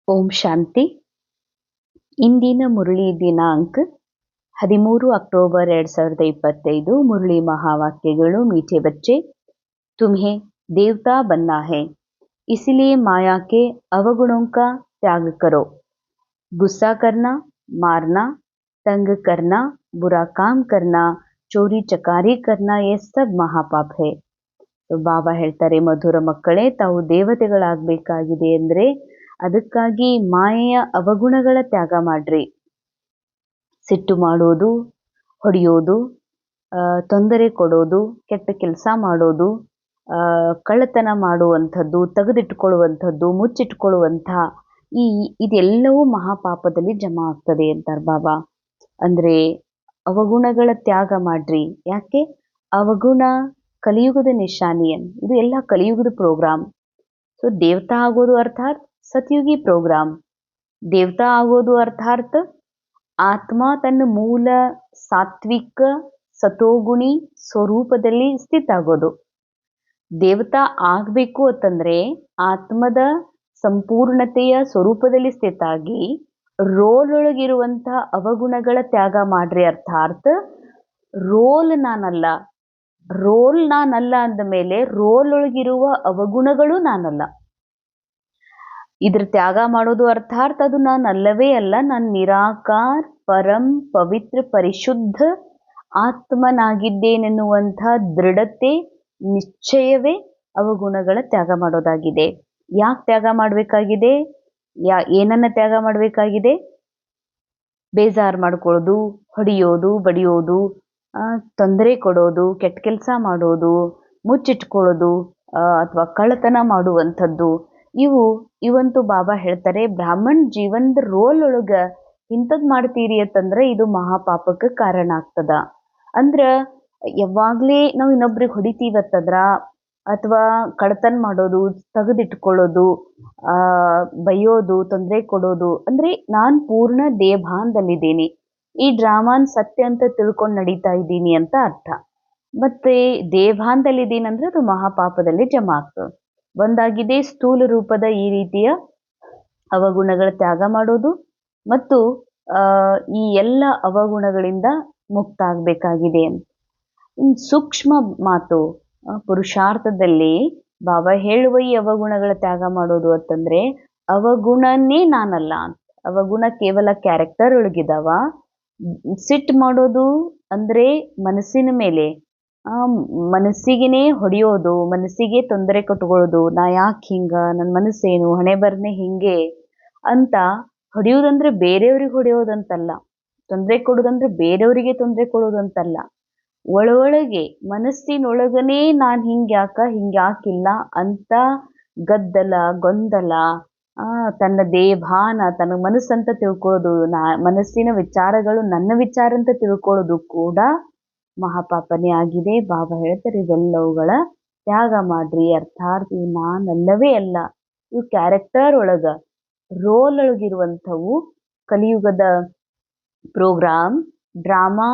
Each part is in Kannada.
ಓಂ ಶಾಂತಿ. ಇಂದಿನ ಮುರಳಿ ದಿನಾಂಕ 13 ಅಕ್ಟೋಬರ್ 2025. ಮುರಳಿ ಮಹಾವಾಕ್ಯಗಳು. मीठे बच्चे, तुम्हें देवता बनना है, इसलिए माया के अवगुणों का त्याग करो. गुस्सा करना, मारना, तंग करना, बुरा काम करना, चोरी चकारी करना, ये सब महापाप है. ಬಾಬಾ ಹೇಳ್ತಾರೆ, ಮಧುರ ಮಕ್ಕಳೇ, ತಾವು ದೇವತೆಗಳಾಗಬೇಕಾಗಿದೆ ಅಂದರೆ ಅದಕ್ಕಾಗಿ ಮಾಯೆಯ ಅವಗುಣಗಳ ತ್ಯಾಗ ಮಾಡ್ರಿ. ಸಿಟ್ಟು ಮಾಡೋದು, ಹೊಡೆಯೋದು, ತೊಂದರೆ ಕೊಡೋದು, ಕೆಟ್ಟ ಕೆಲಸ ಮಾಡೋದು, ಕಳ್ಳತನ ಮಾಡುವಂಥದ್ದು, ತೆಗೆದಿಟ್ಕೊಳ್ಳುವಂಥದ್ದು, ಮುಚ್ಚಿಟ್ಕೊಳ್ಳುವಂಥ ಇದೆಲ್ಲವೂ ಮಹಾಪಾಪದಲ್ಲಿ ಜಮಾ ಆಗ್ತದೆ ಅಂತಾರೆ ಬಾಬಾ. ಅಂದರೆ ಅವಗುಣಗಳ ತ್ಯಾಗ ಮಾಡ್ರಿ. ಯಾಕೆ? ಅವಗುಣ ಕಲಿಯುಗದ ನಿಶಾನಿಯನ್. ಇದು ಎಲ್ಲ ಕಲಿಯುಗದ ಪ್ರೋಗ್ರಾಮ್. ಸೊ ದೇವತಾ ಆಗೋದು ಅರ್ಥಾತ್ ಸತ್ಯುಗಿ ಪ್ರೋಗ್ರಾಮ್. ದೇವತಾ ಆಗೋದು ಅರ್ಥಾತ್ ಆತ್ಮ ತನ್ನ ಮೂಲ ಸಾತ್ವಿಕ ಸತೋಗುಣಿ ಸ್ವರೂಪದಲ್ಲಿ ಸ್ಥಿತ ಆಗೋದು. ದೇವತಾ ಆಗಬೇಕು ಅಂತಂದ್ರೆ ಆತ್ಮದ ಸಂಪೂರ್ಣತೆಯ ಸ್ವರೂಪದಲ್ಲಿ ಸ್ಥಿತ ಆಗಿ ರೋಲ್ ಒಳಗಿರುವಂಥ ಅವಗುಣಗಳ ತ್ಯಾಗ ಮಾಡ್ರಿ. ಅರ್ಥಾತ್ ರೋಲ್ ನಾನಲ್ಲ, ರೋಲ್ ನಾನಲ್ಲ ಅಂದ ಮೇಲೆ ರೋಲ್ ಒಳಗಿರುವ ಅವಗುಣಗಳು ನಾನಲ್ಲ. ಇದ್ರ ತ್ಯಾಗ ಮಾಡೋದು ಅರ್ಥಾತ್ ಅದು ನಾನಲ್ಲವೇ ಅಲ್ಲ, ನಾನು ನಿರಾಕಾರ ಪರಂ ಪವಿತ್ರ ಪರಿಶುದ್ಧ ಆತ್ಮನಾಗಿದ್ದೇನೆನ್ನುವಂಥ ದೃಢತೆ ನಿಶ್ಚಯವೇ ಅವಗುಣಗಳ ತ್ಯಾಗ ಮಾಡೋದಾಗಿದೆ. ಯಾಕೆ ತ್ಯಾಗ ಮಾಡಬೇಕಾಗಿದೆ? ಏನನ್ನ ತ್ಯಾಗ ಮಾಡಬೇಕಾಗಿದೆ? ಬೇಜಾರು ಮಾಡ್ಕೊಳ್ಳೋದು, ಹೊಡೆಯೋದು, ಬಡಿಯೋದು, ತೊಂದರೆ ಕೊಡೋದು, ಕೆಟ್ಟ ಕೆಲಸ ಮಾಡೋದು, ಮುಚ್ಚಿಟ್ಕೊಳ್ಳೋದು, ಅಥವಾ ಕಳ್ಳತನ ಮಾಡುವಂಥದ್ದು, ಇವಂತೂ ಬಾಬಾ ಹೇಳ್ತಾರೆ ಬ್ರಾಹ್ಮಣ್ ಜೀವನದ ರೋಲ್ ಒಳಗೆ ಇಂಥದ್ದು ಮಾಡ್ತೀರಿ ಅಂತಂದ್ರೆ ಇದು ಮಹಾಪಾಪಕ್ಕೆ ಕಾರಣ ಆಗ್ತದ. ಅಂದ್ರೆ ಯಾವಾಗಲೇ ನಾವು ಇನ್ನೊಬ್ರಿಗೆ ಹೊಡಿತೀವತ್ತಂದ್ರ ಅಥವಾ ಕಳ್ಳತನ ಮಾಡೋದು, ತೆಗೆದಿಟ್ಕೊಳ್ಳೋದು, ಬೈಯೋದು, ತೊಂದರೆ ಕೊಡೋದು ಅಂದರೆ ನಾನು ಪೂರ್ಣ ದೇಹಭಾನದಲ್ಲಿದ್ದೀನಿ, ಈ ಡ್ರಾಮಾನ್ ಸತ್ಯ ಅಂತ ತಿಳ್ಕೊಂಡು ನಡೀತಾ ಇದ್ದೀನಿ ಅಂತ ಅರ್ಥ. ಮತ್ತೆ ದೇಹಭಾನದಲ್ಲಿದ್ದೀನಿ ಅಂದ್ರೆ ಅದು ಮಹಾಪಾಪದಲ್ಲಿ ಜಮಾ ಆಗ್ತದೆ. ಒಂದಾಗಿದೆ ಸ್ಥೂಲ ರೂಪದ ಈ ರೀತಿಯ ಅವಗುಣಗಳ ತ್ಯಾಗ ಮಾಡೋದು, ಮತ್ತು ಈ ಎಲ್ಲ ಅವಗುಣಗಳಿಂದ ಮುಕ್ತ ಆಗಬೇಕಾಗಿದೆ ಅಂತ. ಸೂಕ್ಷ್ಮ ಮಾತು ಪುರುಷಾರ್ಥದಲ್ಲಿ ಬಾಬಾ ಹೇಳುವ ಈ ಅವಗುಣಗಳ ತ್ಯಾಗ ಮಾಡೋದು ಅಂತಂದ್ರೆ ಅವಗುಣನೇ ನಾನಲ್ಲ ಅಂತ. ಅವಗುಣ ಕೇವಲ ಕ್ಯಾರೆಕ್ಟರ್ ಒಳಗಿದಾವ. ಸಿಟ್ಟು ಮಾಡೋದು ಅಂದ್ರೆ ಮನಸ್ಸಿನ ಮೇಲೆ, ಮನಸ್ಸಿಗೆನೇ ಹೊಡೆಯೋದು, ಮನಸ್ಸಿಗೆ ತೊಂದರೆ ಕೊಟ್ಕೊಳ್ಳೋದು, ನಾ ಯಾಕೆ ಹಿಂಗ, ನನ್ನ ಮನಸ್ಸೇನು, ಹಣೆ ಬರ್ನೆ ಹಿಂಗೆ ಅಂತ ಹೊಡೆಯೋದಂದ್ರೆ ಬೇರೆಯವ್ರಿಗೆ ಹೊಡೆಯೋದಂತಲ್ಲ, ತೊಂದರೆ ಕೊಡೋದಂದ್ರೆ ಬೇರೆಯವರಿಗೆ ತೊಂದರೆ ಕೊಡೋದಂತಲ್ಲ, ಒಳಗೆ ಮನಸ್ಸಿನೊಳಗನೇ ನಾನು ಹಿಂಗ್ಯಾಕಿಲ್ಲ ಅಂತ ಗದ್ದಲ ಗೊಂದಲ, ತನ್ನ ದೇಹಭಾನ ತನ್ನ ಮನಸ್ಸಂತ ತಿಳ್ಕೊಳ್ಳೋದು, ಮನಸ್ಸಿನ ವಿಚಾರಗಳು ನನ್ನ ವಿಚಾರ ಅಂತ ತಿಳ್ಕೊಳ್ಳೋದು ಕೂಡ ಮಹಾಪಾಪನೇ ಆಗಿದೆ. ಬಾಬಾ ಹೇಳ್ತಾರೆ ಇವೆಲ್ಲವುಗಳ ತ್ಯಾಗ ಮಾಡ್ರಿ. ಅರ್ಥಾತ್ ಇವು ನಾನಲ್ಲವೇ ಅಲ್ಲ, ಇವು ಕ್ಯಾರೆಕ್ಟರ್ ಒಳಗ ರೋಲ್ ಒಳಗಿರುವಂಥವು ಕಲಿಯುಗದ ಪ್ರೋಗ್ರಾಮ್ ಡ್ರಾಮಾ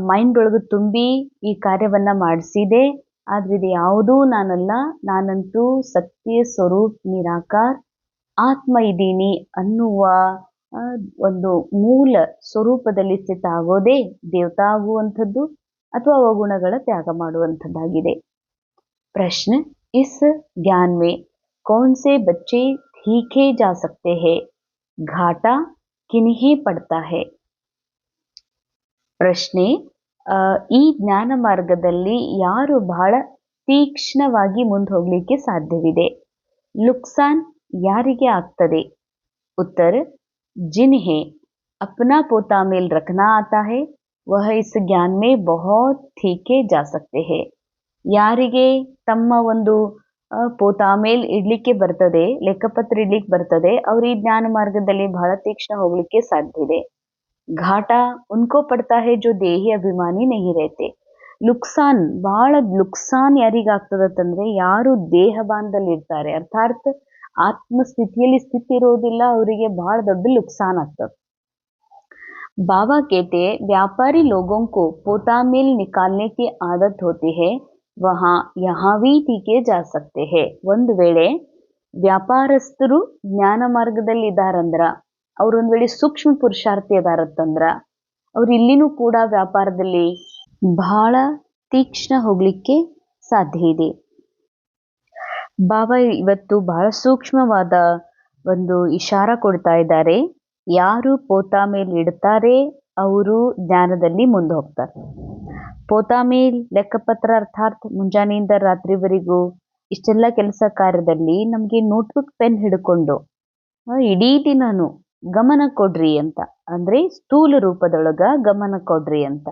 ಮೈಂಡ್ ಒಳಗೆ ತುಂಬಿ ಈ ಕಾರ್ಯವನ್ನ ಮಾಡಿಸಿದೆ. ಆದ್ರೆ ಇದು ಯಾವುದೂ ನಾನಲ್ಲ, ನಾನಂತೂ ಸತ್ಯ ಸ್ವರೂಪ್ ನಿರಾಕಾರ ಆತ್ಮ ಇದ್ದೀನಿ ಅನ್ನುವ ಒಂದು ಮೂಲ ಸ್ವರೂಪದಲ್ಲಿ ಸ್ಥಿತ ಆಗೋದೇ ದೇವತಾ ಆಗುವಂಥದ್ದು ಅಥವಾ ಅವಗುಣಗಳ ತ್ಯಾಗ ಮಾಡುವಂಥದ್ದಾಗಿದೆ. ಪ್ರಶ್ನೆ, ಇಸ್ ಜ್ಞಾನ ಮೇ ಕೌನ್ ಸೆ ಬಚ್ಚೆ ತೀಖೆ ಜಾ ಸಕ್ತೆ ಹೈ, ಘಾಟಾ ಕಿನ್ಹೇ ಪಡ್ತಾ ಹೈ? ಪ್ರಶ್ನೆ, ಈ ಜ್ಞಾನ ಮಾರ್ಗದಲ್ಲಿ ಯಾರು ಬಹಳ ತೀಕ್ಷ್ಣವಾಗಿ ಮುಂದೆ ಹೋಗ್ಲಿಕ್ಕೆ ಸಾಧ್ಯವಿದೆ, ನುಕ್ಸಾನ್ ಯಾರಿಗೆ ಆಗ್ತದೆ? ಉತ್ತರ, जिन्हें अपना पोता मेल रखना आता है वह इस ज्ञान में बहुत ತೀಖೆ जा सकते हैं. ಯಾರಿಗೆ ತಮ್ಮ ಒಂದು ಪೋತಾ ಮೇಲ್ ಇಡ್ಲಿಕ್ಕೆ ಬರ್ತದೆ, ಲೆಕ್ಕಪತ್ರ ಇಡ್ಲಿಕ್ಕೆ ಬರ್ತದೆ, ಅವ್ರು ಈ ಜ್ಞಾನ ಮಾರ್ಗದಲ್ಲಿ ಬಹಳ ತೀಕ್ಷ್ಣ ಹೋಗ್ಲಿಕ್ಕೆ ಸಾಧ್ಯ ಇದೆ. ಘಾಟಾ ಉನ್ಕೋ ಪಡ್ತಾ ಹೈ ಜೋ ದೇಹಿ ಅಭಿಮಾನಿ ನಹಿ रहते. ನುಕ್ಸಾನ್, ಬಹಳ ನುಕ್ಸಾನ್ ಯಾರಿಗಾಗ್ತದಂದ್ರೆ ಯಾರು ದೇಹಭಾನದಲ್ಲಿ ಇರ್ತಾರೆ, ಅರ್ಥಾತ್ ಆತ್ಮಸ್ಥಿತಿಯಲ್ಲಿ ಸ್ಥಿತಿ ಇರೋದಿಲ್ಲ, ಅವರಿಗೆ ಬಹಳ ದೊಡ್ಡ ನುಕ್ಸಾನ್ ಆಗ್ತದೆ. बाबा कहते व्यापारी लोगों को पोता मेल निकालने की आदत होती है, वहाँ यहाँ भी ತೀಖೆ जा सकते हैं. ಒಂದು ವೇಳೆ ವ್ಯಾಪಾರಸ್ಥರು ಜ್ಞಾನ ಮಾರ್ಗದಲ್ಲಿ ಇದ್ದಾರಂದ್ರ, ಅವ್ರೊಂದ್ ವೇಳೆ ಸೂಕ್ಷ್ಮ ಪುರುಷಾರ್ಥಿ ಅದಾರತ್ತಂದ್ರ, ಅವ್ರು ಇಲ್ಲಿನೂ ಕೂಡ ವ್ಯಾಪಾರದಲ್ಲಿ ಬಹಳ ತೀಕ್ಷ್ಣ ಹೋಗ್ಲಿಕ್ಕೆ ಸಾಧ್ಯ ಇದೆ. ಬಾಬಾ ಇವತ್ತು ಬಹಳ ಸೂಕ್ಷ್ಮವಾದ ಒಂದು ಇಶಾರ ಕೊಡ್ತಾ ಇದ್ದಾರೆ. ಯಾರು ಪೋತಾ ಮೇಲೆ ಇಡ್ತಾರೆ ಅವರು ಜ್ಞಾನದಲ್ಲಿ ಮುಂದೆ ಹೋಗ್ತಾರೆ. ಪೋತಾ ಮೇಲ್ ಲೆಕ್ಕಪತ್ರ ಅರ್ಥಾತ್ ಮುಂಜಾನೆಯಿಂದ ರಾತ್ರಿವರೆಗೂ ಇಷ್ಟೆಲ್ಲ ಕೆಲಸ ಕಾರ್ಯದಲ್ಲಿ ನಮಗೆ ನೋಟ್ಬುಕ್ ಪೆನ್ ಹಿಡ್ಕೊಂಡು ಇಡೀ ದಿನಾನು ಗಮನ ಕೊಡ್ರಿ ಅಂತ, ಅಂದ್ರೆ ಸ್ಥೂಲ ರೂಪದೊಳಗ ಗಮನ ಕೊಡ್ರಿ ಅಂತ.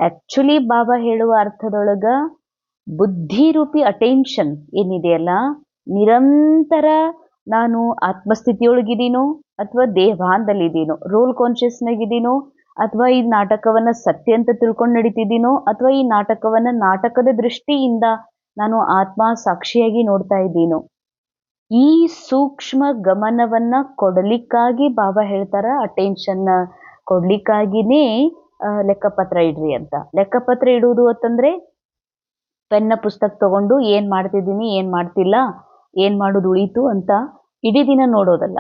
ಆಕ್ಚುಲಿ ಬಾಬಾ ಹೇಳುವ ಅರ್ಥದೊಳಗ ಬುದ್ಧಿ ರೂಪಿ ಅಟೆನ್ಷನ್ ಏನಿದೆಯಲ್ಲ, ನಿರಂತರ ನಾನು ಆತ್ಮಸ್ಥಿತಿಯೊಳಗಿದ್ದೀನೋ ಅಥವಾ ದೇಹಭಾನದಲ್ಲಿದ್ದೀನೋ, ರೋಲ್ ಕಾನ್ಶಿಯಸ್ನಾಗಿದ್ದೀನೋ, ಅಥವಾ ಈ ನಾಟಕವನ್ನ ಸತ್ಯ ಅಂತ ತಿಳ್ಕೊಂಡು ನಡೀತಿದ್ದೀನೋ, ಅಥವಾ ಈ ನಾಟಕವನ್ನ ನಾಟಕದ ದೃಷ್ಟಿಯಿಂದ ನಾನು ಆತ್ಮ ಸಾಕ್ಷಿಯಾಗಿ ನೋಡ್ತಾ ಇದ್ದೀನೋ, ಈ ಸೂಕ್ಷ್ಮ ಗಮನವನ್ನ ಕೊಡಲಿಕ್ಕಾಗಿ ಬಾಬಾ ಹೇಳ್ತಾರ, ಅಟೆನ್ಷನ್ ಕೊಡ್ಲಿಕ್ಕಾಗಿನೇ ಲೆಕ್ಕಪತ್ರ ಇಡ್ರಿ ಅಂತ. ಲೆಕ್ಕಪತ್ರ ಇಡುವುದು ಅಂತಂದ್ರೆ ಪೆನ್ನ ಪುಸ್ತಕ ತಗೊಂಡು ಏನ್ ಮಾಡ್ತಿದ್ದೀನಿ, ಏನ್ ಮಾಡ್ತಿಲ್ಲ, ಏನ್ ಮಾಡೋದು ಉಳೀತು ಅಂತ ಇಡೀ ದಿನ ನೋಡೋದಲ್ಲ.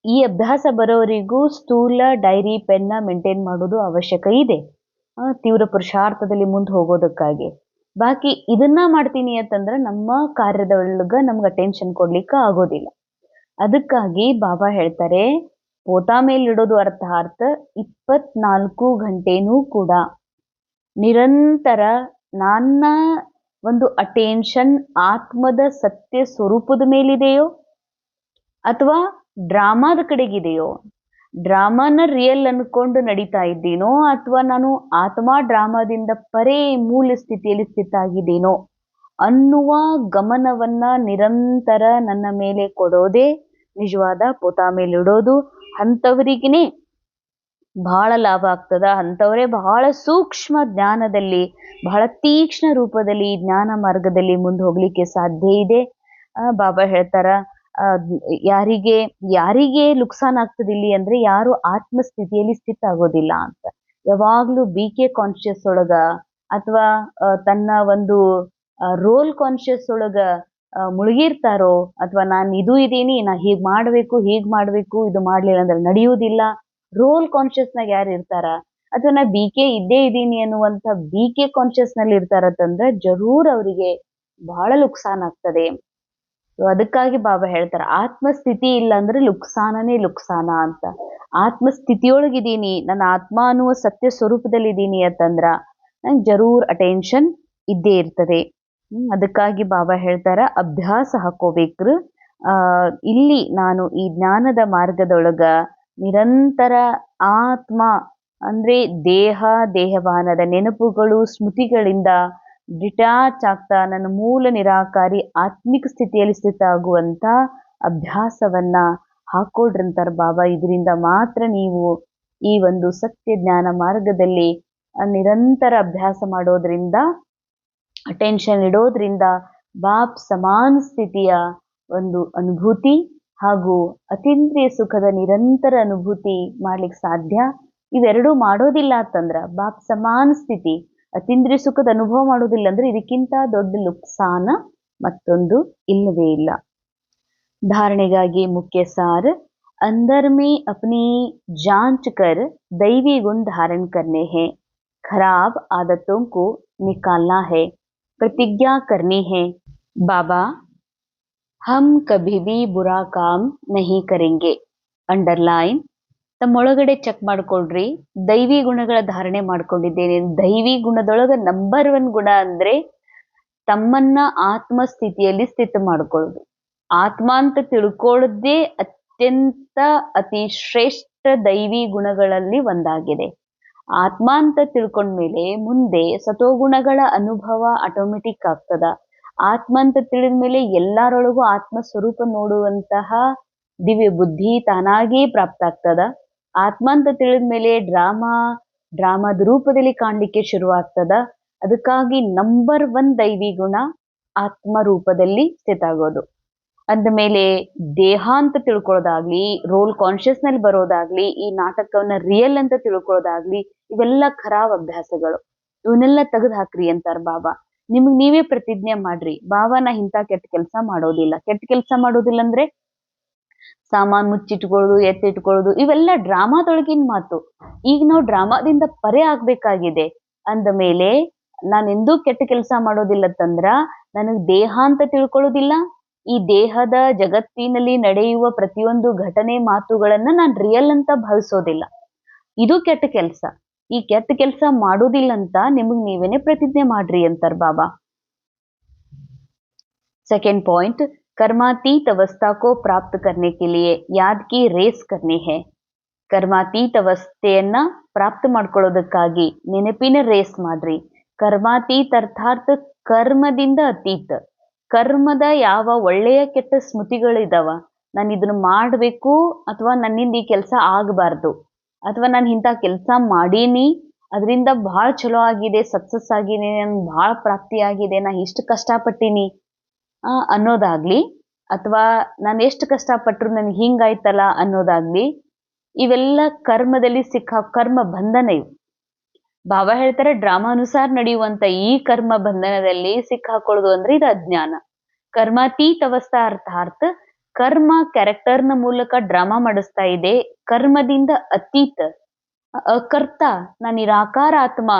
ಈ ಅಭ್ಯಾಸ ಬರೋವರಿಗೂ ಸ್ಥೂಲ ಡೈರಿ ಪೆನ್ನ ಮೇಂಟೈನ್ ಮಾಡೋದು ಅವಶ್ಯಕ ಇದೆ, ತೀವ್ರ ಪುರುಷಾರ್ಥದಲ್ಲಿ ಮುಂದೆ ಹೋಗೋದಕ್ಕಾಗಿ. ಬಾಕಿ ಇದನ್ನ ಮಾಡ್ತೀನಿ ಅಂತಂದ್ರೆ ನಮ್ಮ ಕಾರ್ಯದೊಳಗ ನಮ್ಗೆ ಅಟೆನ್ಷನ್ ಕೊಡ್ಲಿಕ್ಕೆ ಆಗೋದಿಲ್ಲ. ಅದಕ್ಕಾಗಿ ಬಾಬಾ ಹೇಳ್ತಾರೆ, ಪೋತಾ ಮೇಲಿಡೋದು ಅರ್ಥಾತ್ 24 ಗಂಟೆನೂ ಕೂಡ ನಿರಂತರ ನನ್ನ ಒಂದು ಅಟೆನ್ಷನ್ ಆತ್ಮದ ಸತ್ಯ ಸ್ವರೂಪದ ಮೇಲಿದೆಯೋ ಅಥವಾ ಡ್ರಾಮಾದ ಕಡೆಗಿದೆಯೋ, ಡ್ರಾಮಾನ ರಿಯಲ್ ಅನ್ಕೊಂಡು ನಡೀತಾ ಇದ್ದೀನೋ ಅಥವಾ ನಾನು ಆತ್ಮ ಡ್ರಾಮಾದಿಂದ ಪರೇ ಮೂಲ ಸ್ಥಿತಿಯಲ್ಲಿ ಸ್ಥಿತ ಆಗಿದ್ದೀನೋ ಅನ್ನುವ ಗಮನವನ್ನ ನಿರಂತರ ನನ್ನ ಮೇಲೆ ಕೊಡೋದೇ ನಿಜವಾದ ಪೋತಾ ಮೇಲಿಡೋದು. ಅಂಥವರಿಗೇ ಬಹಳ ಲಾಭ ಆಗ್ತದ. ಅಂಥವರೇ ಬಹಳ ಸೂಕ್ಷ್ಮ ಜ್ಞಾನದಲ್ಲಿ, ಬಹಳ ತೀಕ್ಷ್ಣ ರೂಪದಲ್ಲಿ ಜ್ಞಾನ ಮಾರ್ಗದಲ್ಲಿ ಮುಂದೆ ಹೋಗ್ಲಿಕ್ಕೆ ಸಾಧ್ಯ ಇದೆ. ಬಾಬಾ ಹೇಳ್ತಾರ, ಯಾರಿಗೆ ಲುಕ್ಸಾನ್ ಆಗ್ತದೆ ಇಲ್ಲಿ ಅಂದ್ರೆ ಯಾರು ಆತ್ಮಸ್ಥಿತಿಯಲ್ಲಿ ಸ್ಥಿತ ಆಗೋದಿಲ್ಲ ಅಂತ. ಯಾವಾಗ್ಲೂ BK ಕಾನ್ಶಿಯಸ್ ಒಳಗ ಅಥವಾ ತನ್ನ ಒಂದು ರೋಲ್ ಕಾನ್ಶಿಯಸ್ ಒಳಗ ಮುಳುಗಿರ್ತಾರೋ, ಅಥವಾ ನಾನು ಇದು ಇದೀನಿ, ನಾ ಹೀಗ್ ಮಾಡ್ಬೇಕು, ಇದು ಮಾಡ್ಲಿಲ್ಲ ಅಂದ್ರೆ ನಡೆಯುವುದಿಲ್ಲ, ರೋಲ್ ಕಾನ್ಶಿಯಸ್ನಾಗ ಯಾರು ಇರ್ತಾರ, ಅಥವಾ ನಾ BK ಇದ್ದೇ ಇದೀನಿ ಅನ್ನುವಂಥ BK ಕಾನ್ಶಿಯಸ್ ನಲ್ಲಿ ಇರ್ತಾರಂತಂದ್ರೆ ಜರೂರ್ ಅವರಿಗೆ ಬಹಳ ಲುಕ್ಸಾನ್ ಆಗ್ತದೆ. ಅದಕ್ಕಾಗಿ ಬಾಬಾ ಹೇಳ್ತಾರ, ಆತ್ಮಸ್ಥಿತಿ ಇಲ್ಲ ಅಂದ್ರೆ ಲುಕ್ಸಾನನೇ ಲುಕ್ಸಾನ ಅಂತ. ಆತ್ಮಸ್ಥಿತಿಯೊಳಗಿದ್ದೀನಿ, ನನ್ನ ಆತ್ಮ ಅನ್ನುವ ಸತ್ಯ ಸ್ವರೂಪದಲ್ಲಿದ್ದೀನಿ ಅಂತಂದ್ರ ನಂಗೆ ಜರೂರ್ ಅಟೆನ್ಷನ್ ಇದ್ದೇ ಇರ್ತದೆ. ಅದಕ್ಕಾಗಿ ಬಾಬಾ ಹೇಳ್ತಾರ, ಅಭ್ಯಾಸ ಹಾಕೋಬೇಕ್ರು. ಇಲ್ಲಿ ನಾನು ಈ ಜ್ಞಾನದ ಮಾರ್ಗದೊಳಗ ನಿರಂತರ ಆತ್ಮ ಅಂದ್ರೆ ದೇಹಭಾನದ ನೆನಪುಗಳು ಸ್ಮೃತಿಗಳಿಂದ ಡಿಟ್ಯಾಚ್ ಆಗ್ತಾ ನನ್ನ ಮೂಲ ನಿರಾಕಾರಿ ಆತ್ಮಿಕ ಸ್ಥಿತಿಯಲ್ಲಿ ಸ್ಥಿತ ಆಗುವಂತ ಅಭ್ಯಾಸವನ್ನ ಹಾಕೊಳ್ರಂತಾರ ಬಾಬಾ. ಇದರಿಂದ ಮಾತ್ರ ನೀವು ಈ ಒಂದು ಸತ್ಯ ಜ್ಞಾನ ಮಾರ್ಗದಲ್ಲಿ ನಿರಂತರ ಅಭ್ಯಾಸ ಮಾಡೋದ್ರಿಂದ, ಅಟೆನ್ಷನ್ ಇಡೋದ್ರಿಂದ ಬಾಪ್ ಸಮಾನ ಸ್ಥಿತಿಯ ಒಂದು ಅನುಭೂತಿ ಹಾಗೂ ಅತೀಂದ್ರಿಯ ಸುಖದ ನಿರಂತರ ಅನುಭೂತಿ ಮಾಡ್ಲಿಕ್ಕೆ ಸಾಧ್ಯ. ಇವೆರಡೂ ಮಾಡೋದಿಲ್ಲ ಅಂತಂದ್ರ, ಬಾಪ್ ಸಮಾನ ಸ್ಥಿತಿ ಅತೀಂದ್ರಿಯ ಸುಖದ ಅನುಭವ ಮಾಡೋದಿಲ್ಲ ಅಂದ್ರೆ ಇದಕ್ಕಿಂತ ದೊಡ್ಡ ಲುಕ್ಸಾನ ಮತ್ತೊಂದು ಇಲ್ಲವೇ ಇಲ್ಲ. धारणेಗಾಗಿ मुख्य सार, अंदर में अपनी जांच कर दैवी गुण धारण करने हैं, खराब आदतों को निकालना है, प्रतिज्ञा करनी है. बाबा, हम कभी भी बुरा काम नहीं करेंगे. अंडरलाइन, ತಮ್ಮೊಳಗಡೆ ಚೆಕ್ ಮಾಡ್ಕೊಳ್ರಿ, ದೈವಿ ಗುಣಗಳ ಧಾರಣೆ ಮಾಡ್ಕೊಂಡಿದ್ದೇನೆ. ದೈವಿ ಗುಣದೊಳಗ ನಂಬರ್ 1 ಗುಣ ಅಂದ್ರೆ ತಮ್ಮನ್ನ ಆತ್ಮ ಸ್ಥಿತಿಯಲ್ಲಿ ಸ್ಥಿತ ಮಾಡ್ಕೊಳ್ಳೋದು. ಆತ್ಮ ಅಂತ ತಿಳ್ಕೊಳ್ಳೋದೇ ಅತಿ ಶ್ರೇಷ್ಠ ದೈವಿ ಗುಣಗಳಲ್ಲಿ ಒಂದಾಗಿದೆ. ಆತ್ಮ ಅಂತ ತಿಳ್ಕೊಂಡ್ಮೇಲೆ ಮುಂದೆ ಸತೋಗುಣಗಳ ಅನುಭವ ಆಟೋಮೆಟಿಕ್ ಆಗ್ತದ. ಆತ್ಮ ಅಂತ ತಿಳಿದ್ಮೇಲೆ ಎಲ್ಲರೊಳಗೂ ಆತ್ಮ ಸ್ವರೂಪ ನೋಡುವಂತಹ ದಿವ್ಯ ಬುದ್ಧಿ ತಾನಾಗೇ ಪ್ರಾಪ್ತ ಆಗ್ತದ. ಆತ್ಮ ಅಂತ ತಿಳಿದ್ಮೇಲೆ ಡ್ರಾಮಾದ ರೂಪದಲ್ಲಿ ಕಾಣ್ಲಿಕ್ಕೆ ಶುರುವಾಗ್ತದ. ಅದಕ್ಕಾಗಿ ನಂಬರ್ 1 ದೈವಿ ಗುಣ ಆತ್ಮ ರೂಪದಲ್ಲಿ ಸ್ಥಿತ ಆಗೋದು. ಅಂದಮೇಲೆ ದೇಹ ಅಂತ ತಿಳ್ಕೊಳ್ಳೋದಾಗ್ಲಿ, ರೋಲ್ ಕಾನ್ಶಿಯಸ್ ನಲ್ಲಿ ಬರೋದಾಗ್ಲಿ, ಈ ನಾಟಕವನ್ನ ರಿಯಲ್ ಅಂತ ತಿಳ್ಕೊಳ್ಳೋದಾಗ್ಲಿ, ಇವೆಲ್ಲ ಖರಾಬ್ ಅಭ್ಯಾಸಗಳು. ಇವನ್ನೆಲ್ಲ ತೆಗೆದು ಹಾಕ್ರಿ ಅಂತಾರ ಬಾಬಾ. ನಿಮಗ್ ನೀವೇ ಪ್ರತಿಜ್ಞೆ ಮಾಡ್ರಿ, ಬಾಬಾ ನಾ ಇಂಥ ಕೆಟ್ಟ ಕೆಲಸ ಮಾಡೋದಿಲ್ಲ. ಕೆಟ್ಟ ಕೆಲಸ ಮಾಡೋದಿಲ್ಲ ಅಂದ್ರೆ ಸಾಮಾನ್ ಮುಚ್ಚಿಟ್ಕೊಳ್ಳೋದು, ಎತ್ತಿಟ್ಕೊಳ್ಳೋದು, ಇವೆಲ್ಲ ಡ್ರಾಮಾದೊಳಗಿನ ಮಾತು. ಈಗ ನಾವು ಡ್ರಾಮಾದಿಂದ ಪರೆ ಆಗ್ಬೇಕಾಗಿದೆ. ಅಂದ ಮೇಲೆ ನಾನೆಂದೂ ಕೆಟ್ಟ ಕೆಲಸ ಮಾಡೋದಿಲ್ಲತ್ತಂದ್ರ ನನಗ್ ದೇಹ ಅಂತ ತಿಳ್ಕೊಳ್ಳೋದಿಲ್ಲ. ಈ ದೇಹದ ಜಗತ್ತಿನಲ್ಲಿ ನಡೆಯುವ ಪ್ರತಿಯೊಂದು ಘಟನೆ ಮಾತುಗಳನ್ನ ನಾನ್ ರಿಯಲ್ ಅಂತ ಭಾವಿಸೋದಿಲ್ಲ. ಇದು ಕೆಟ್ಟ ಕೆಲಸ. ಈ ಕೆಟ್ಟ ಕೆಲಸ ಮಾಡೋದಿಲ್ಲ ಅಂತ ನಿಮಗ್ ನೀವೇನೆ ಪ್ರತಿಜ್ಞೆ ಮಾಡ್ರಿ ಅಂತಾರ ಬಾಬಾ. सेकेंड पॉइंट, कर्मातीत अवस्था को प्राप्त करने के लिए याद की रेस करनी है. ಕರ್ಮಾತೀತ ಅವಸ್ಥೆಯನ್ನ ಪ್ರಾಪ್ತ ಮಾಡ್ಕೊಳ್ಳೋದಕ್ಕಾಗಿ ನೆನಪಿನ ರೇಸ್ ಮಾಡ್ರಿ. ಕರ್ಮಾತೀತ್ ಅರ್ಥಾತ್ ಕರ್ಮದಿಂದ ಅತೀತ. ಕರ್ಮದ ಯಾವ ಒಳ್ಳೆಯ ಕೆಟ್ಟ ಸ್ಮೃತಿಗಳಿದಾವ, ನಾನು ಇದನ್ನ ಮಾಡಬೇಕು ಅಥವಾ ನನ್ನಿಂದ ಈ ಕೆಲಸ ಆಗಬಾರ್ದು, ಅಥವಾ ನಾನು ಇಂಥ ಕೆಲಸ ಮಾಡೀನಿ ಅದರಿಂದ ಭಾಳ ಚಲೋ ಆಗಿದೆ, ಸಕ್ಸಸ್ ಆಗಿದೆ, ನನ್ಗೆ ಭಾಳ ಪ್ರಾಪ್ತಿ ಆಗಿದೆ, ನಾ ಇಷ್ಟು ಕಷ್ಟಪಟ್ಟೀನಿ ಅನ್ನೋದಾಗ್ಲಿ, ಅಥವಾ ನಾನು ಎಷ್ಟು ಕಷ್ಟಪಟ್ಟರು ನನಗೆ ಹಿಂಗಾಯ್ತಲ್ಲ ಅನ್ನೋದಾಗ್ಲಿ, ಇವೆಲ್ಲ ಕರ್ಮದಲ್ಲಿ ಕರ್ಮ ಬಂಧನ ಇವು. ಬಾಬಾ ಹೇಳ್ತಾರೆ ಡ್ರಾಮಾನುಸಾರ ನಡೆಯುವಂತ ಈ ಕರ್ಮ ಬಂಧನದಲ್ಲಿ ಸಿಕ್ಕಾಕೊಳ್ಳೋದು ಅಂದ್ರೆ ಇದು ಅಜ್ಞಾನ. ಕರ್ಮಾತೀತ ಅವಸ್ಥಾ ಅರ್ಥಾತ್ ಕರ್ಮ ಕ್ಯಾರೆಕ್ಟರ್ನ ಮೂಲಕ ಡ್ರಾಮಾ ಮಾಡಿಸ್ತಾ ಇದೆ. ಕರ್ಮದಿಂದ ಅತೀತ ಅಕರ್ತ, ನಾನು ನಿರಾಕಾರ ಆತ್ಮ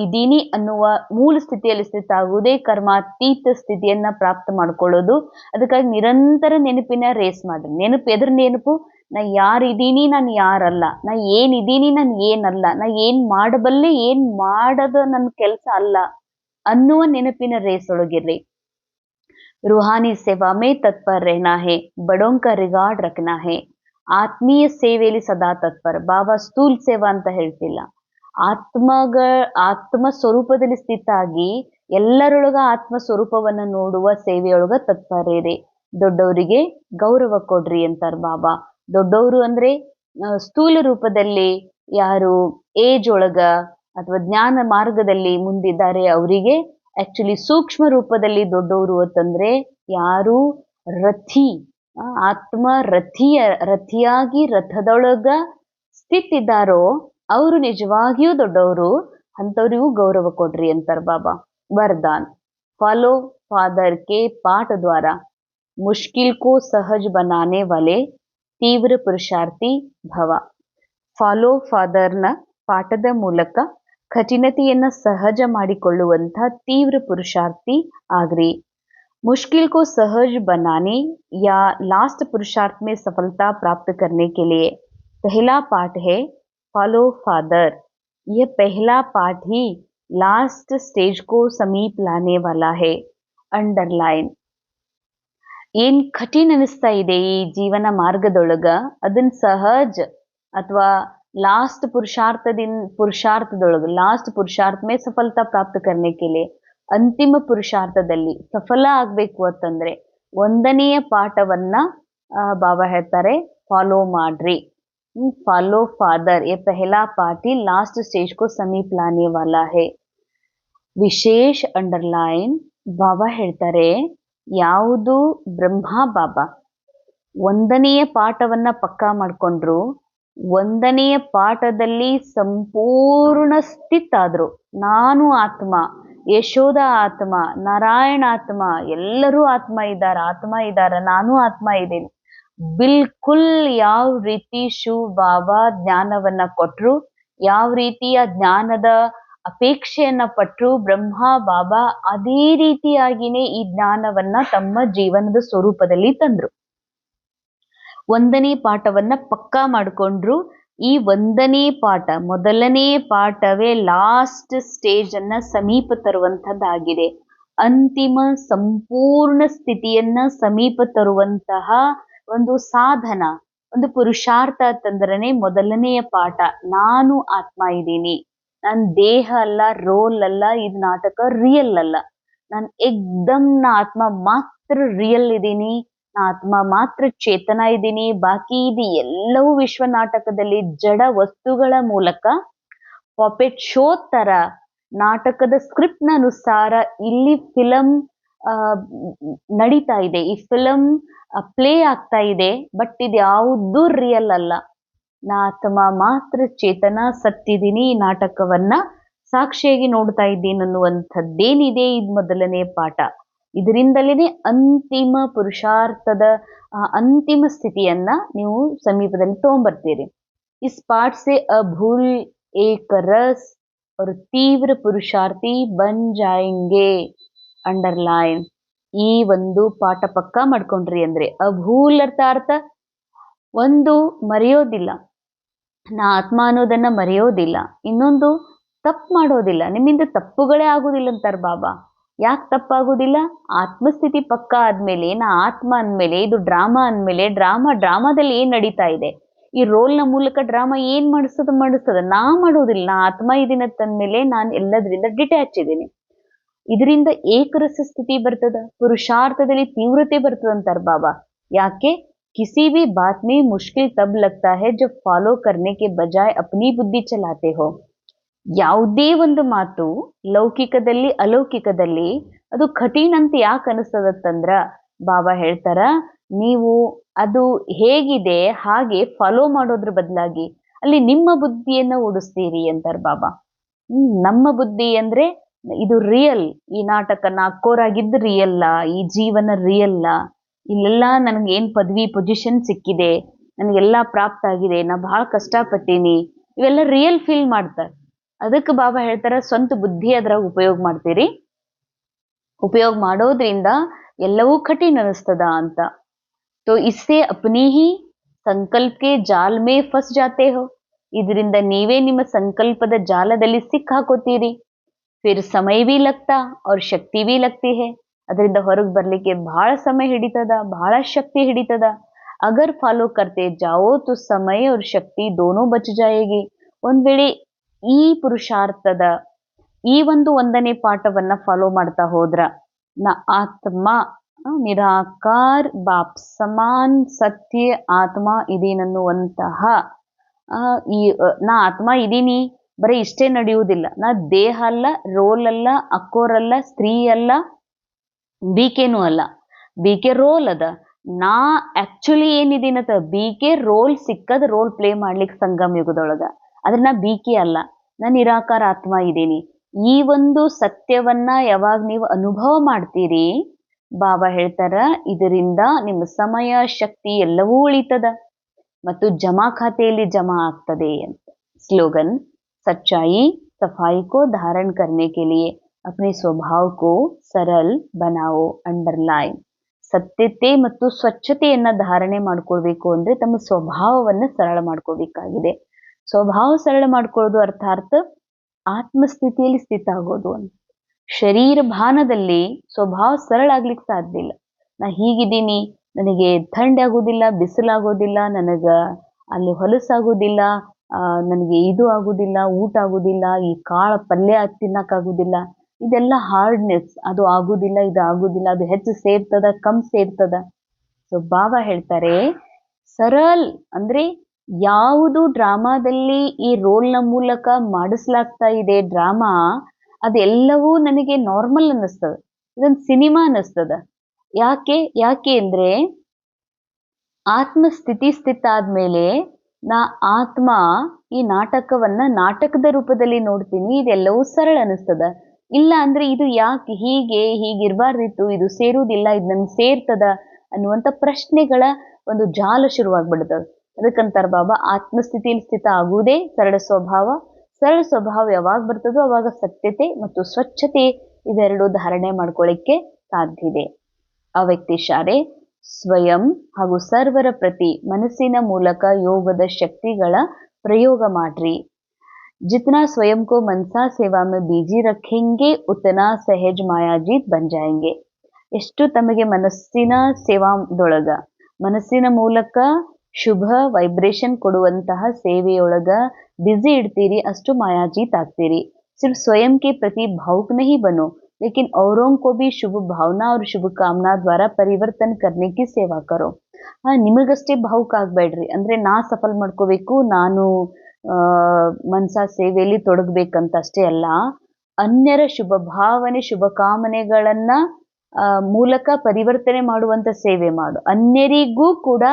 ಇದೀನಿ ಅನ್ನುವ ಮೂಲ ಸ್ಥಿತಿಯಲ್ಲಿ ಸ್ಥಿತ ಆಗುವುದೇ ಕರ್ಮಾತೀತ ಸ್ಥಿತಿಯನ್ನ ಪ್ರಾಪ್ತ ಮಾಡ್ಕೊಳ್ಳೋದು. ಅದಕ್ಕಾಗಿ ನಿರಂತರ ನೆನಪಿನ ರೇಸ್ ಮಾಡ್ರಿ. ಎದ್ರ ನೆನಪು? ನಾ ಯಾರಿದ್ದೀನಿ, ನಾನು ಯಾರಲ್ಲ, ನಾ ಏನಿದ್ದೀನಿ, ನಾನು ಏನಲ್ಲ, ನಾ ಏನ್ ಮಾಡಬಲ್ಲೆ, ಏನ್ ಮಾಡದ ನನ್ನ ಕೆಲಸ ಅಲ್ಲ ಅನ್ನುವ ನೆನಪಿನ ರೇಸ್ ಒಳಗಿರ್ರಿ. रूहानी सेवा में तत्पर रहना है, बड़ों का रिगार्ड रखना है. ಆತ್ಮೀಯ ಸೇವೆಯಲ್ಲಿ ಸದಾ ತತ್ಪರ. ಬಾಬಾ ಸ್ಥೂಲ್ ಸೇವಾ ಅಂತ ಹೇಳ್ತಿಲ್ಲ. ಆತ್ಮ ಸ್ವರೂಪದಲ್ಲಿ ಸ್ಥಿತ ಆಗಿ ಎಲ್ಲರೊಳಗ ಆತ್ಮ ಸ್ವರೂಪವನ್ನ ನೋಡುವ ಸೇವೆಯೊಳಗ ತತ್ಪರ್ರಿ. ದೊಡ್ಡವರಿಗೆ ಗೌರವ ಕೊಡ್ರಿ ಅಂತಾರ ಬಾಬಾ. ದೊಡ್ಡವರು ಅಂದ್ರೆ ಸ್ಥೂಲ ರೂಪದಲ್ಲಿ ಯಾರು ಏಜ್ ಒಳಗ ಅಥವಾ ಜ್ಞಾನ ಮಾರ್ಗದಲ್ಲಿ ಮುಂದಿದ್ದಾರೆ ಅವರಿಗೆ. ಆಕ್ಚುಲಿ ಸೂಕ್ಷ್ಮ ರೂಪದಲ್ಲಿ ದೊಡ್ಡವರು ಅಂತಂದ್ರೆ ಯಾರು ರಥಿ, ಆತ್ಮ ರಥಿಯಾಗಿ ರಥದೊಳಗ ಸ್ಥಿತಿದ್ದಾರೋ ಅವರು ನಿಜವಾಗಿಯೂ ದೊಡ್ಡವರು. ಅಂಥವ್ರಿಗೂ ಗೌರವ ಕೊಡ್ರಿ ಅಂತಾರ ಬಾಬಾ. ವರದಾನ್, ಫಾಲೋ ಫಾದರ್ ಕೆ ಪಾಠ ದ್ವಾರ ಮುಷ್ಕಿಲ್ ಕೋ ಸಹಜ ಬನಾನೆ ವಾಲೆ ತೀವ್ರ ಪುರುಷಾರ್ಥಿ ಭವ. ಫಾಲೋ ಫಾದರ್ನ ಪಾಠದ ಮೂಲಕ ಕಠಿಣತೆಯನ್ನ ಸಹಜ ಮಾಡಿಕೊಳ್ಳುವಂಥ ತೀವ್ರ ಪುರುಷಾರ್ಥಿ ಆಗ್ರಿ. मुश्किल को सहज बनाने या लास्ट पुरुषार्थ में सफलता प्राप्त करने के लिए पहला पाठ है फॉलो फादर. यह पहला पाठ ही लास्ट स्टेज को समीप लाने वाला है. अंडरलाइन. ಏನ್ ಕಠಿಣ ಅನಿಸ್ತಾ ಇದೆ ಈ ಜೀವನ ಮಾರ್ಗದೊಳಗ ಅದನ್ನ ಸಹಜ ಅಥವಾ ಲಾಸ್ಟ್ ಪುರುಷಾರ್ಥದೊಳಗ ಲಾಸ್ಟ್ ಪುರುಷಾರ್ಥ ಮೇ ಸಫಲತಾ ಪ್ರಾಪ್ತ ಕರ್ನೆ ಕೆ ಲಿಯೆ ಅಂತಿಮ ಪುರುಷಾರ್ಥದಲ್ಲಿ ಸಫಲ ಆಗ್ಬೇಕು ಅಂತಂದ್ರೆ 1ನೆಯ ಪಾಠವನ್ನ ಬಾಬಾ ಹೇಳ್ತಾರೆ ಫಾಲೋ ಮಾಡ್ರಿ. ಫಾಲೋ ಫಾದರ್ ये पहला पाठ ही लास्ट स्टेज को समीप लाने वाला है. ವಿಶೇಷ ಅಂಡರ್ಲೈನ್. ಬಾಬಾ ಹೇಳ್ತಾರೆ ಯಾವುದು ಬ್ರಹ್ಮ ಬಾಬಾ 1ನೆಯ ಪಾಠವನ್ನ ಪಕ್ಕಾ ಮಾಡ್ಕೊಂಡ್ರು, 1ನೆಯ ಪಾಠದಲ್ಲಿ ಸಂಪೂರ್ಣ ಸ್ಥಿತ ಆದ್ರು. ನಾನು ಆತ್ಮ, ಯಶೋಧ ಆತ್ಮ, ನಾರಾಯಣ ಆತ್ಮ, ಎಲ್ಲರೂ ಆತ್ಮ ಇದ್ದಾರ, ನಾನು ಆತ್ಮ ಇದ್ದೀನಿ. ಬಿಲ್ಕುಲ್ ಯಾವ ರೀತಿ ಶಿವ್ ಬಾಬಾ ಜ್ಞಾನವನ್ನ ಕೊಟ್ರು, ಯಾವ ರೀತಿಯ ಜ್ಞಾನದ ಅಪೇಕ್ಷೆಯನ್ನ ಪಟ್ರು ಬ್ರಹ್ಮ ಬಾಬಾ ಅದೇ ರೀತಿಯಾಗಿನೇ ಈ ಜ್ಞಾನವನ್ನ ತಮ್ಮ ಜೀವನದ ಸ್ವರೂಪದಲ್ಲಿ ತಂದ್ರು. 1ನೇ ಪಾಠವನ್ನ ಪಕ್ಕಾ ಮಾಡಿಕೊಂಡ್ರು. ಈ 1ನೇ ಪಾಠ, ಮೊದಲನೇ ಪಾಠವೇ ಲಾಸ್ಟ್ ಸ್ಟೇಜ್ ಅನ್ನ ಸಮೀಪ ತರುವಂತದ್ದಾಗಿದೆ. ಅಂತಿಮ ಸಂಪೂರ್ಣ ಸ್ಥಿತಿಯನ್ನ ಸಮೀಪ ತರುವಂತಹ ಒಂದು ಸಾಧನ, ಒಂದು ಪುರುಷಾರ್ಥ ಅಂತಂದ್ರನೆ 1ನೆಯ ಪಾಠ. ನಾನು ಆತ್ಮ ಇದ್ದೀನಿ, ನನ್ನ ದೇಹ ಅಲ್ಲ, ರೋಲ್ ಅಲ್ಲ, ಇದು ನಾಟಕ ರಿಯಲ್ ಅಲ್ಲ. ನಾನು ನಾ ಆತ್ಮ ಮಾತ್ರ ರಿಯಲ್ ಇದ್ದೀನಿ, ನಾ ಆತ್ಮ ಮಾತ್ರ ಚೇತನ ಇದ್ದೀನಿ. ಬಾಕಿ ಇದು ಎಲ್ಲವೂ ವಿಶ್ವ ನಾಟಕದಲ್ಲಿ ಜಡ ವಸ್ತುಗಳ ಮೂಲಕ ಪಾಪೆಟ್ ಶೋ ತರ ನಾಟಕದ ಸ್ಕ್ರಿಪ್ಟ್ ನ ಅನುಸಾರ ಇಲ್ಲಿ ಫಿಲಂ ನಡೀತಾ ಇದೆ, ಈ ಫಿಲಂ ಪ್ಲೇ ಆಗ್ತಾ ಇದೆ. ಬಟ್ ಇದು ಯಾವುದೂ ರಿಯಲ್ ಅಲ್ಲ. ನಾ ಆತ್ಮ ಮಾತ್ರ ಚೇತನ ಸತ್ತಿದ್ದೀನಿ. ಈ ನಾಟಕವನ್ನ ಸಾಕ್ಷಿಯಾಗಿ ನೋಡ್ತಾ ಇದ್ದೀನಿ ಅನ್ನುವಂಥದ್ದೇನಿದೆ ಇದು ಮೊದಲನೇ ಪಾಠ. ಇದರಿಂದಲೇ ಅಂತಿಮ ಪುರುಷಾರ್ಥದ ಅಂತಿಮ ಸ್ಥಿತಿಯನ್ನ ನೀವು ಸಮೀಪದಲ್ಲಿ ತಗೊಂಡ್ಬರ್ತೀರಿ. इस पाठ से अभूल एक रस और तीव्र पुरुषार्थी बन जाएंगे. ಅಂಡರ್ಲೈನ್. ಈ ಒಂದು ಪಾಠ ಪಕ್ಕಾ ಮಾಡ್ಕೊಂಡ್ರಿ ಅಂದ್ರೆ ಅಭೂಲ್ ಅರ್ಥ ಒಂದು ಮರೆಯೋದಿಲ್ಲ, ನಾ ಆತ್ಮ ಅನ್ನೋದನ್ನ ಮರೆಯೋದಿಲ್ಲ, ಇನ್ನೊಂದು ತಪ್ಪು ಮಾಡೋದಿಲ್ಲ. ನಿಮ್ಮಿಂದ ತಪ್ಪುಗಳೇ ಆಗುದಿಲ್ಲ ಅಂತಾರ ಬಾಬಾ. ಯಾಕೆ ತಪ್ಪಾಗುದಿಲ್ಲ? ಆತ್ಮಸ್ಥಿತಿ ಪಕ್ಕ ಆದ್ಮೇಲೆ, ನಾ ಆತ್ಮ ಅಂದ್ಮೇಲೆ, ಇದು ಡ್ರಾಮಾ ಅಂದ್ಮೇಲೆ, ಡ್ರಾಮಾದಲ್ಲಿ ಏನ್ ನಡೀತಾ ಇದೆ, ಈ ರೋಲ್ನ ಮೂಲಕ ಡ್ರಾಮಾ ಏನ್ ಮಾಡಿಸ್ತದ ನಾ ಮಾಡೋದಿಲ್ಲ. ನಾ ಆತ್ಮ ಇದೀನ ತಂದ್ಮೇಲೆ ನಾನು ಎಲ್ಲದರಿಂದ ಡಿಟ್ಯಾಚ್ ಇದ್ದೀನಿ. ಇದರಿಂದ ಏಕರಸ ಸ್ಥಿತಿ ಬರ್ತದ, ಪುರುಷಾರ್ಥದಲ್ಲಿ ತೀವ್ರತೆ ಬರ್ತದ ಅಂತಾರ ಬಾಬಾ. ಯಾಕೆ? किसी भी बात में मुश्किल तब लगता है जब फॉलो करने के बजाय अपनी बुद्धि चलाते हो. ಯಾವುದೇ ಒಂದು ಮಾತು ಲೌಕಿಕದಲ್ಲಿ ಅಲೌಕಿಕದಲ್ಲಿ ಅದು ಕಠಿಣ ಅಂತ ಯಾಕೆ ಅನಿಸ್ತದತ್ತಂದ್ರ ಬಾಬಾ ಹೇಳ್ತಾರ, ನೀವು ಅದು ಹೇಗಿದೆ ಹಾಗೆ ಫಾಲೋ ಮಾಡೋದ್ರ ಬದಲಾಗಿ ಅಲ್ಲಿ ನಿಮ್ಮ ಬುದ್ಧಿಯನ್ನ ಓಡಿಸ್ತೀರಿ ಅಂತಾರ ಬಾಬಾ. ನಮ್ಮ ಬುದ್ಧಿ ಅಂದ್ರೆ ಇದು ರಿಯಲ್, ಈ ನಾಟಕ ನಾಕೋರಾಗಿದ್ದು ರಿಯಲ್ಲ, ಈ ಜೀವನ ರಿಯಲ್ಲ, ಇಲ್ಲೆಲ್ಲ ನನಗೆ ಏನ್ ಪದವಿ ಪೊಸಿಷನ್ ಸಿಕ್ಕಿದೆ, ನನಗೆಲ್ಲ ಪ್ರಾಪ್ತ ಆಗಿದೆ, ನಾ ಬಹಳ ಕಷ್ಟಪಟ್ಟೀನಿ, ಇವೆಲ್ಲ ರಿಯಲ್ ಫೀಲ್ ಮಾಡ್ತಾರೆ. ಅದಕ್ಕೆ ಬಾಬಾ ಹೇಳ್ತಾರ ಸ್ವಂತ ಬುದ್ಧಿ ಅದ್ರಾಗ ಉಪಯೋಗ ಮಾಡ್ತೀರಿ, ಉಪಯೋಗ ಮಾಡೋದ್ರಿಂದ ಎಲ್ಲವೂ ಕಠಿಣ ಅನಿಸ್ತದ ಅಂತ. तो इससे अपनी ही संकल्प के जाल में फंस जाते हो. ಇದರಿಂದ ನೀವೇ ನಿಮ್ಮ ಸಂಕಲ್ಪದ ಜಾಲದಲ್ಲಿ ಸಿಕ್ಕಾಕೋತೀರಿ. फिर समय भी लगता और शक्ति भी लगती है. ಅದರಿಂದ ಹೊರಗೆ ಬರ್ಲಿಕ್ಕೆ ಬಹಳ ಸಮಯ ಹಿಡಿತದ, ಬಹಳ ಶಕ್ತಿ ಹಿಡಿತದ. अगर फॉलो करते जाओ तो समय और शक्ति दोनों बच जाएगी. ಒಂದ್ ವೇಳೆ ಈ ಪುರುಷಾರ್ಥದ ಈ ಒಂದು ಒಂದನೇ ಪಾಠವನ್ನ ಫಾಲೋ ಮಾಡ್ತಾ ಹೋದ್ರ, ನಾ ಆತ್ಮ ನಿರಾಕಾರ ಬಾಪ್ ಸಮಾನ್ ಸತ್ಯ ಆತ್ಮ ಇದೀನನ್ನುವಂತಹ ನಾ ಆತ್ಮ ಇದೀನಿ ಬರೀ ಇಷ್ಟೇ ನಡೆಯುವುದಿಲ್ಲ. ನಾ ದೇಹ ಅಲ್ಲ, ರೋಲ್ ಅಲ್ಲ, ಅಕ್ಕೋರಲ್ಲ, ಸ್ತ್ರೀ ಅಲ್ಲ, ಬಿಕೆನೂ ಅಲ್ಲ. ಬಿಕೆ ರೋಲ್ ಅದ, ನಾ ಆಕ್ಚುಲಿ ಏನಿದೀನತ ಬಿಕೆ ರೋಲ್ ಸಿಕ್ಕದ ರೋಲ್ ಪ್ಲೇ ಮಾಡ್ಲಿಕ್ಕೆ ಸಂಗಮ ಯುಗದೊಳಗ. ಆದ್ರೆ ನಾ ಬಿಕೆ ಅಲ್ಲ, ನಾ ನಿರಾಕಾರ ಆತ್ಮ ಇದ್ದೀನಿ. ಈ ಒಂದು ಸತ್ಯವನ್ನ ಯಾವಾಗ ನೀವು ಅನುಭವ ಮಾಡ್ತೀರಿ, ಬಾಬಾ ಹೇಳ್ತಾರ ಇದರಿಂದ ನಿಮ್ಮ ಸಮಯ ಶಕ್ತಿ ಎಲ್ಲವೂ ಉಳಿತದ ಮತ್ತು ಜಮಾ ಖಾತೆಯಲ್ಲಿ ಜಮಾ ಆಗ್ತದೆ ಅಂತ. ಸ್ಲೋಗನ್, सच्चाई सफाई को धारण करने के लिए अपने स्वभाव को सरल बनाओ. ಅಂಡರ್ಲೈನ್. ಸತ್ಯತೆ ಮತ್ತು ಸ್ವಚ್ಛತೆಯನ್ನ ಧಾರಣೆ ಮಾಡ್ಕೊಳ್ಬೇಕು ಅಂದ್ರೆ ತಮ್ಮ ಸ್ವಭಾವವನ್ನ ಸರಳ ಮಾಡ್ಕೋಬೇಕಾಗಿದೆ. ಸ್ವಭಾವ ಸರಳ ಮಾಡ್ಕೊಳ್ಳೋದು ಅರ್ಥಾತ್ ಆತ್ಮಸ್ಥಿತಿಯಲ್ಲಿ ಸ್ಥಿತ ಆಗೋದು ಅಂತ. ಶರೀರ ಭಾನದಲ್ಲಿ ಸ್ವಭಾವ ಸರಳ ಆಗ್ಲಿಕ್ಕೆ ಸಾಧ್ಯ ಇಲ್ಲ. ನಾ ಹೀಗಿದ್ದೀನಿ, ನನಗೆ ಥಂಡಿ ಆಗೋದಿಲ್ಲ, ಬಿಸಿಲಾಗೋದಿಲ್ಲ, ನನಗ ಅಲ್ಲಿ ಹೊಲಸಾಗೋದಿಲ್ಲ, ನನಗೆ ಇದು ಆಗುದಿಲ್ಲ, ಊಟ ಆಗುದಿಲ್ಲ, ಈ ಕಾಳ ಪಲ್ಯ ತಿನ್ನಕ್ಕಾಗುದಿಲ್ಲ, ಇದೆಲ್ಲ ಹಾರ್ಡ್ನೆಸ್. ಅದು ಆಗುದಿಲ್ಲ, ಇದು ಆಗುದಿಲ್ಲ, ಅದು ಹೆಚ್ಚು ಸೇರ್ತದ, ಕಮ್ ಸೇರ್ತದ. ಸೊ ಬಾಬಾ ಹೇಳ್ತಾರೆ ಸರಲ್ ಅಂದ್ರೆ ಯಾವುದು ಡ್ರಾಮಾದಲ್ಲಿ ಈ ರೋಲ್ನ ಮೂಲಕ ಮಾಡಿಸ್ಲಾಗ್ತಾ ಇದೆ ಡ್ರಾಮಾ, ಅದೆಲ್ಲವೂ ನನಗೆ ನಾರ್ಮಲ್ ಅನ್ನಿಸ್ತದ, ಇದೊಂದು ಸಿನಿಮಾ ಅನ್ನಿಸ್ತದ. ಯಾಕೆ ಅಂದ್ರೆ ಆತ್ಮ ಸ್ಥಿತ ಆದ್ಮೇಲೆ ನಾ ಆತ್ಮ ಈ ನಾಟಕವನ್ನ ನಾಟಕದ ರೂಪದಲ್ಲಿ ನೋಡ್ತೀನಿ, ಇದೆಲ್ಲವೂ ಸರಳ ಅನಿಸ್ತದ. ಇಲ್ಲ ಅಂದ್ರೆ ಇದು ಯಾಕೆ ಹೀಗಿರ್ಬಾರ್ದಿತ್ತು, ಇದು ಸೇರುವುದಿಲ್ಲ, ಇದು ನನ್ಗೆ ಸೇರ್ತದ ಅನ್ನುವಂಥ ಪ್ರಶ್ನೆಗಳ ಒಂದು ಜಾಲ ಶುರುವಾಗ್ಬಿಡ್ತದ. ಅದಕ್ಕಂತಾರ ಬಾಬಾ ಆತ್ಮಸ್ಥಿತಿಯಲ್ಲಿ ಸ್ಥಿತ ಆಗುವುದೇ ಸರಳ ಸ್ವಭಾವ. ಸರಳ ಸ್ವಭಾವ ಯಾವಾಗ ಬರ್ತದೋ ಅವಾಗ ಸತ್ಯತೆ ಮತ್ತು ಸ್ವಚ್ಛತೆ ಇವೆರಡು ಧಾರಣೆ ಮಾಡ್ಕೊಳ್ಳಿಕ್ಕೆ ಸಾಧ್ಯ ಇದೆ. ಅವ್ಯಕ್ತಿ ಶಾಲೆ ಸ್ವಯಂ ಹಾಗೂ ಸರ್ವರ ಪ್ರತಿ ಮನಸ್ಸಿನ ಮೂಲಕ ಯೋಗದ ಶಕ್ತಿಗಳ ಪ್ರಯೋಗ ಮಾಡ್ರಿ. जितना स्वयं को मनसा सेवा में बिजी रखेंगे उतना सहज मायाजीत बन जाएंगे. ಎಷ್ಟು ತಮಗೆ ಮನಸ್ಸಿನ ಸೇವಾದೊಳಗ ಮನಸ್ಸಿನ ಮೂಲಕ ಶುಭ ವೈಬ್ರೇಷನ್ ಕೊಡುವಂತಹ ಸೇವೆಯೊಳಗ ಬ್ಯುಸಿ ಇಡ್ತೀರಿ, ಅಷ್ಟು ಮಾಯಾಜೀತ್ ಆಗ್ತೀರಿ. सिर्फ स्वयं के प्रति भावुक नहीं बनो, लेकिन औरों को भी शुभ भावना और शुभ कामना द्वारा ಪರಿವರ್ತನ करने की सेवा करो. ನಿಮಗಷ್ಟೇ ಭಾವುಕ ಆಗ್ಬೇಡ್ರಿ, ಅಂದ್ರೆ ನಾ ಸಫಲ್ ಮಾಡ್ಕೋಬೇಕು, ನಾನು ಮನಸಾ ಸೇವೆಯಲ್ಲಿ ತೊಡಗಬೇಕಂತ ಅಷ್ಟೇ ಅಲ್ಲ, ಅನ್ಯರ ಶುಭ ಭಾವನೆ ಶುಭ ಕಾಮನೆಗಳನ್ನ ಮೂಲಕ ಪರಿವರ್ತನೆ ಮಾಡುವಂತ ಸೇವೆ ಮಾಡು. ಅನ್ಯರಿಗೂ ಕೂಡ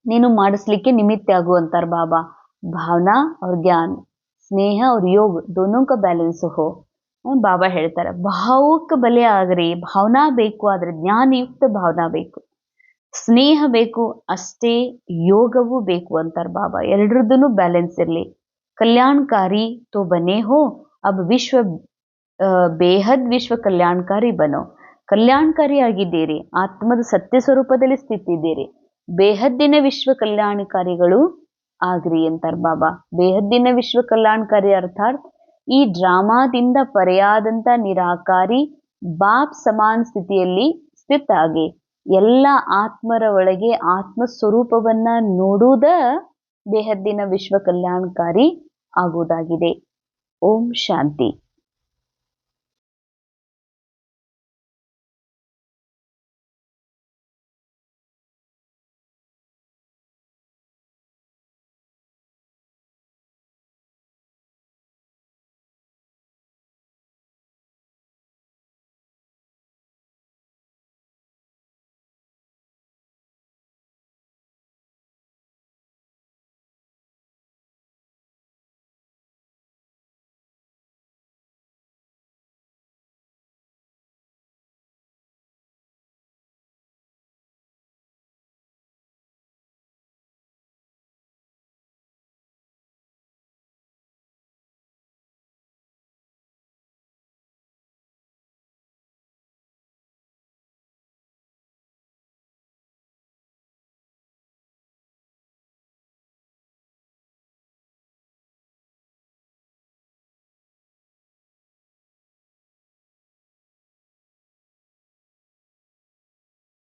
ನೀನು ಮಾಡಿಸ್ಲಿಕ್ಕೆ ನಿಮಿತ್ತ ಆಗು ಅಂತಾರ ಬಾಬಾ. ಭಾವನಾ और ज्ञान स्नेह और योग दोनों का बैलेंस हो। ಬಾಬಾ ಹೇಳ್ತಾರೆ ಭಾವಕ್ಕೆ ಬಲೆ ಆಗ್ರಿ, ಭಾವನಾ ಬೇಕು, ಆದ್ರೆ ಜ್ಞಾನಯುಕ್ತ ಭಾವನಾ ಬೇಕು, ಸ್ನೇಹ ಬೇಕು, ಅಷ್ಟೇ ಯೋಗವೂ ಬೇಕು ಅಂತಾರೆ ಬಾಬಾ. ಎರಡರದ್ದು ಬ್ಯಾಲೆನ್ಸ್ ಇರಲಿ. ಕಲ್ಯಾಣಕಾರಿ ತೋ ಬನೆ ಹೋ, ಅಬ್ ವಿಶ್ವ ಬೇಹದ್ ವಿಶ್ವ ಕಲ್ಯಾಣಕಾರಿ ಬನೋ. ಕಲ್ಯಾಣಕಾರಿ ಆಗಿದ್ದೀರಿ, ಆತ್ಮದ ಸತ್ಯ ಸ್ವರೂಪದಲ್ಲಿ ಸ್ಥಿತಿದ್ದೀರಿ, ಬೇಹದ್ದಿನ ವಿಶ್ವ ಕಲ್ಯಾಣಕಾರಿಗಳು ಆಗ್ರಿ ಅಂತಾರೆ ಬಾಬಾ. ಬೇಹದ್ದಿನ ವಿಶ್ವ ಕಲ್ಯಾಣಕಾರಿ ಅರ್ಥಾತ್ ಈ ಡ್ರಾಮಾದಿಂದ ಪರೆಯಾದಂಥ ನಿರಾಕಾರಿ ಬಾಪ್ ಸಮಾನ ಸ್ಥಿತಿಯಲ್ಲಿ ಸ್ಥಿತ ಆಗಿ ಎಲ್ಲ ಆತ್ಮರ ಒಳಗೆ ಆತ್ಮ ಸ್ವರೂಪವನ್ನ ನೋಡುವುದ ಬೇಹದ್ದಿನ ವಿಶ್ವ ಕಲ್ಯಾಣಕಾರಿ ಆಗುವುದಾಗಿದೆ. ಓಂ ಶಾಂತಿ.